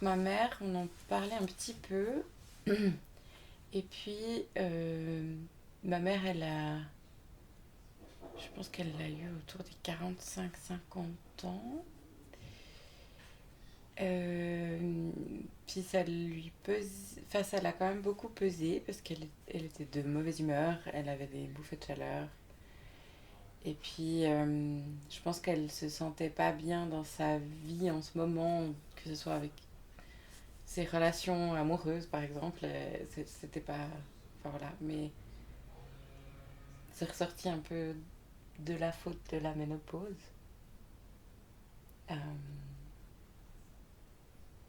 ma mère, on en parlait un petit peu. Et puis, ma mère, je pense qu'elle l'a eu autour des 45-50 ans. Euh, Puis ça lui pèse, enfin ça l'a quand même beaucoup pesé parce qu'elle était de mauvaise humeur, elle avait des bouffées de chaleur. Et puis je pense qu'elle se sentait pas bien dans sa vie en ce moment, que ce soit avec ses relations amoureuses par exemple. C'était pas, enfin voilà, mais c'est ressorti un peu de la faute de la ménopause. Euh,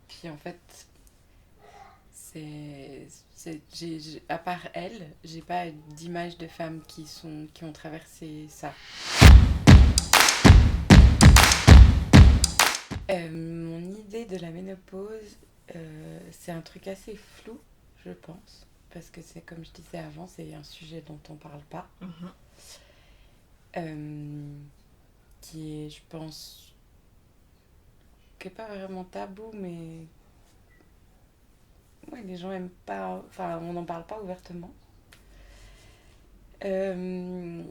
Puis en fait, à part elle, j'ai pas d'image de femmes qui ont traversé ça. Mon idée de la ménopause, c'est un truc assez flou, je pense. Parce que c'est comme je disais avant, c'est un sujet dont on parle pas. Mhm. Euh, qui est, je pense, qui est pas vraiment tabou, mais ouais, les gens aiment pas. Enfin, on n'en parle pas ouvertement. Euh,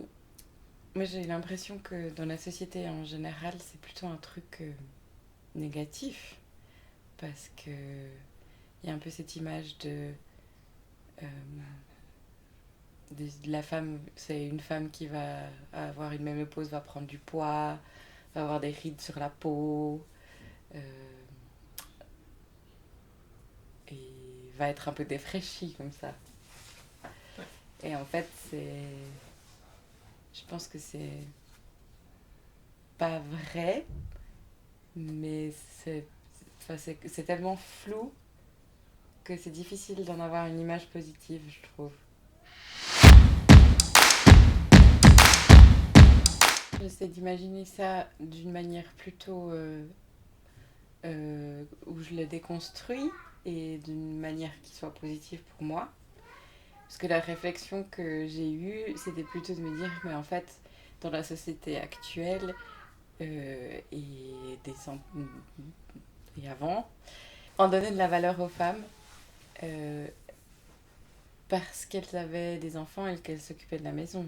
Moi, j'ai l'impression que dans la société en général, c'est plutôt un truc négatif. Parce que il y a un peu cette image euh, de la femme, c'est une femme qui va avoir une ménopause, va prendre du poids, va avoir des rides sur la peau, euh, et va être un peu défraîchie comme ça. Ouais. Et en fait, je pense que c'est pas vrai, mais c'est tellement flou que c'est difficile d'en avoir une image positive, je trouve. J'essaie d'imaginer ça d'une manière plutôt où je le déconstruis et d'une manière qui soit positive pour moi. Parce que la réflexion que j'ai eue, c'était plutôt de me dire, mais en fait, dans la société actuelle et avant, on donnait de la valeur aux femmes euh, parce qu'elles avaient des enfants et qu'elles s'occupaient de la maison.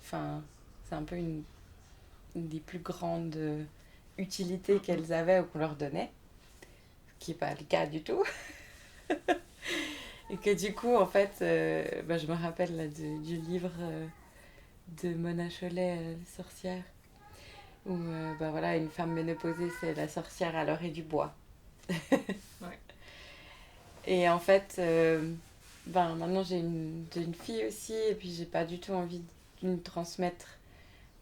Enfin, c'est un peu une des plus grandes utilités Mhm. qu'elles avaient ou qu'on leur donnait, ce qui n'est pas le cas du tout. Et que du coup, en fait, je me rappelle là, du livre de Mona Chollet, Les sorcières, où voilà, une femme ménopausée, c'est la sorcière à l'orée du bois. Ouais. Et en fait, maintenant j'ai une fille aussi, et puis j'ai pas du tout envie de lui transmettre,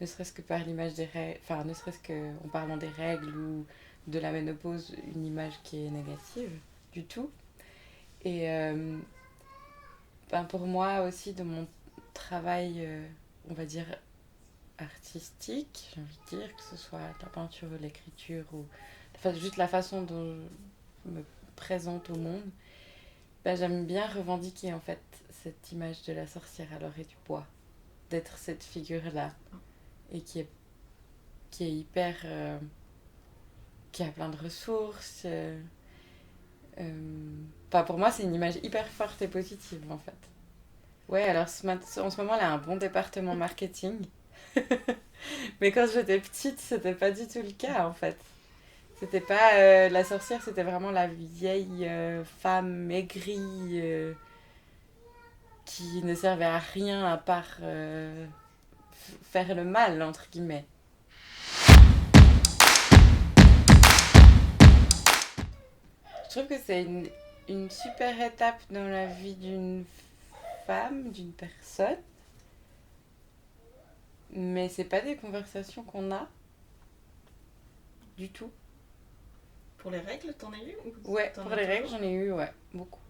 ne serait-ce que par l'image des règles, enfin, ne serait-ce qu'en parlant des règles ou de la ménopause, une image qui est négative du tout. Et pour moi aussi, de mon travail, on va dire, artistique, j'ai envie de dire, que ce soit la peinture ou l'écriture, ou enfin, juste la façon dont je me présente au monde, j'aime bien revendiquer en fait cette image de la sorcière à l'orée du bois, d'être cette figure-là, et qui est hyper... qui a plein de ressources. Pour moi, c'est une image hyper forte et positive en fait. Ouais, alors en ce moment, elle a un bon département marketing. Mais quand j'étais petite, c'était pas du tout le cas en fait. C'était pas la sorcière, c'était vraiment la vieille femme maigrie qui ne servait à rien à part faire le mal, entre guillemets. Je trouve que c'est une super étape dans la vie d'une femme, d'une personne, mais c'est pas des conversations qu'on a du tout. Pour les règles, t'en as eu ou Ouais, t'en pour as les règles, toujours? j'en ai eu, ouais, beaucoup.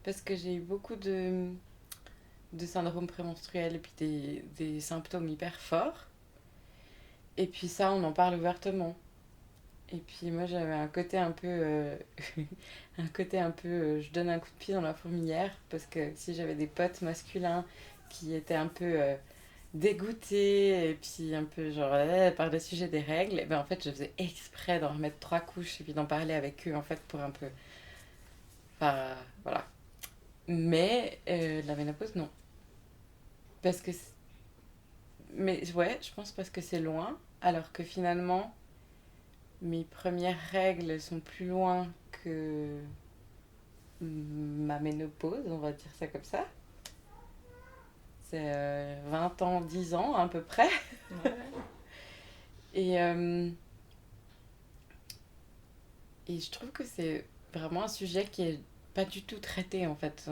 Parce que j'ai eu beaucoup de syndrome prémenstruel et puis des symptômes hyper forts. Et puis ça, on en parle ouvertement. Et puis moi, j'avais un côté un peu... un côté un peu... je donne un coup de pied dans la fourmilière. Parce que si j'avais des potes masculins qui étaient un peu dégoûtée et puis un peu genre par le sujet des règles, et ben en fait je faisais exprès d'en remettre 3 couches et puis d'en parler avec eux en fait pour un peu. Enfin, voilà. Mais la ménopause, non. Parce que. Mais ouais, je pense parce que c'est loin, alors que finalement, mes premières règles sont plus loin que ma ménopause, on va dire ça comme ça. C'est 20 ans, 10 ans à peu près. Ouais. Et, et je trouve que c'est vraiment un sujet qui est pas du tout traité en fait.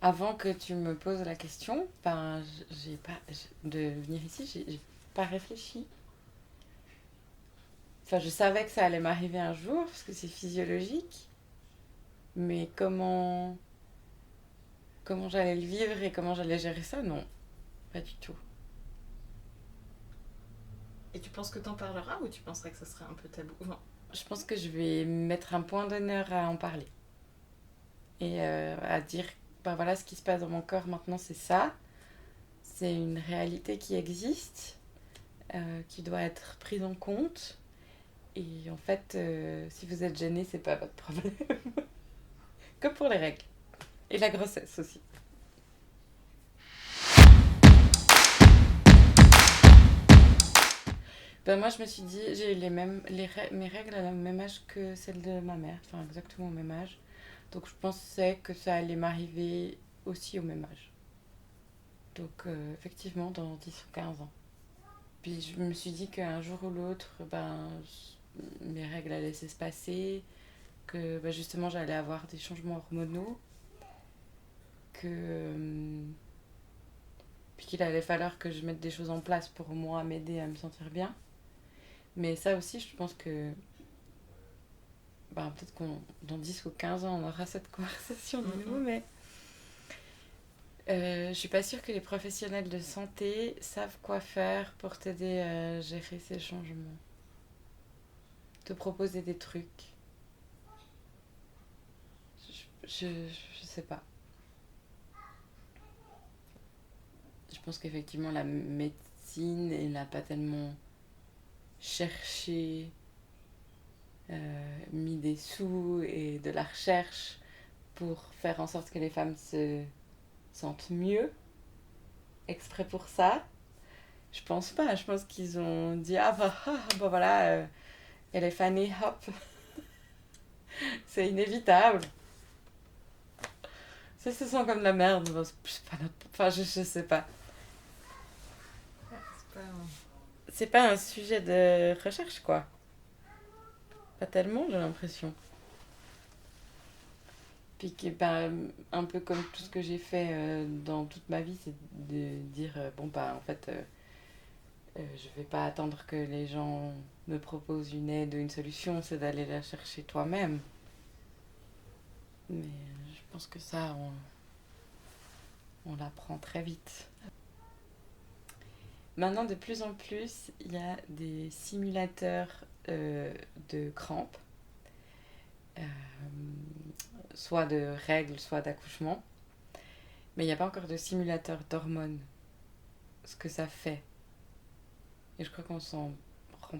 Avant que tu me poses la question, ben, j'ai pas, de venir ici, j'ai pas réfléchi. Enfin, je savais que ça allait m'arriver un jour, parce que c'est physiologique, mais comment j'allais le vivre et comment j'allais gérer ça, non, pas du tout. Et tu penses que t'en parleras ou tu penserais que ça serait un peu tabou? Non. Je pense que je vais mettre un point d'honneur à en parler et à dire, ben voilà, ce qui se passe dans mon corps maintenant, c'est ça. C'est une réalité qui existe, qui doit être prise en compte. Et en fait, si vous êtes gêné, c'est pas votre problème. Comme pour les règles. Et la grossesse aussi. Ben moi, je me suis dit, j'ai eu mes règles à la même âge que celles de ma mère. Enfin, exactement au même âge. Donc, je pensais que ça allait m'arriver aussi au même âge. Donc, effectivement, dans 10 ou 15 ans. Puis, je me suis dit qu'un jour ou l'autre, mes règles allaient s'espacer. Que justement, j'allais avoir des changements hormonaux. Que puis qu'il allait falloir que je mette des choses en place pour moi m'aider à me sentir bien. Mais ça aussi, je pense que peut-être qu'on dans 10 ou 15 ans, on aura cette conversation de nouveau, mais je suis pas sûre que les professionnels de santé savent quoi faire pour t'aider à gérer ces changements. Te proposer des trucs. Je sais pas. Je pense qu'effectivement, la médecine, elle n'a pas tellement cherché, mis des sous et de la recherche pour faire en sorte que les femmes se sentent mieux, exprès pour ça. Je pense pas, je pense qu'ils ont dit voilà, elle est fanée, hop, c'est inévitable. Ça se sent comme de la merde, c'est pas notre... Enfin, je sais pas. C'est pas. C'est pas un sujet de recherche, quoi. Pas tellement, j'ai l'impression. Puis que, un peu comme tout ce que j'ai fait dans toute ma vie, c'est de dire, en fait, je vais pas attendre que les gens me proposent une aide ou une solution, c'est d'aller la chercher toi-même. Mais je pense que ça, on l'apprend très vite. Maintenant, de plus en plus, il y a des simulateurs de crampes, euh, soit de règles, soit d'accouchement. Mais il n'y a pas encore de simulateur d'hormones, ce que ça fait. Et je crois qu'on s'en rend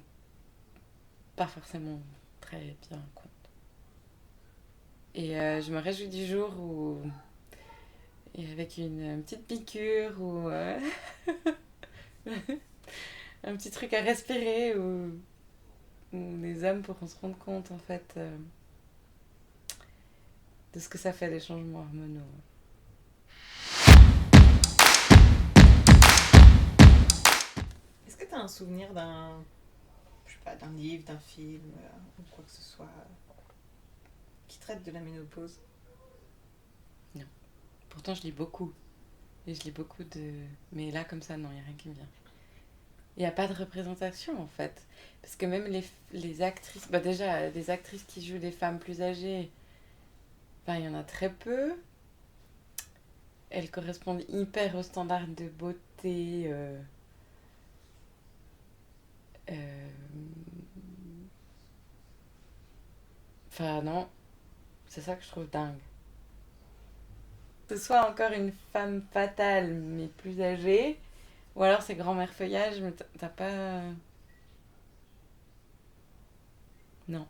pas forcément très bien compte. Et je me réjouis du jour où, et avec une petite piqûre ou un petit truc à respirer, où les hommes pourront se rendre compte en fait de ce que ça fait des changements hormonaux. Est-ce que t'as un souvenir d'un. Je sais pas, d'un livre, d'un film, ou quoi que ce soit, qui traite de la ménopause? Non. Pourtant, je lis beaucoup. Et je lis beaucoup de... Mais là, comme ça, non, il n'y a rien qui me vient. Il n'y a pas de représentation, en fait. Parce que même les actrices... déjà, les actrices qui jouent des femmes plus âgées, il y en a très peu. Elles correspondent hyper aux standards de beauté. Non, c'est ça que je trouve dingue. C'est soit encore une femme fatale, mais plus âgée, ou alors c'est grand-mère feuillage, mais t'as pas... Non.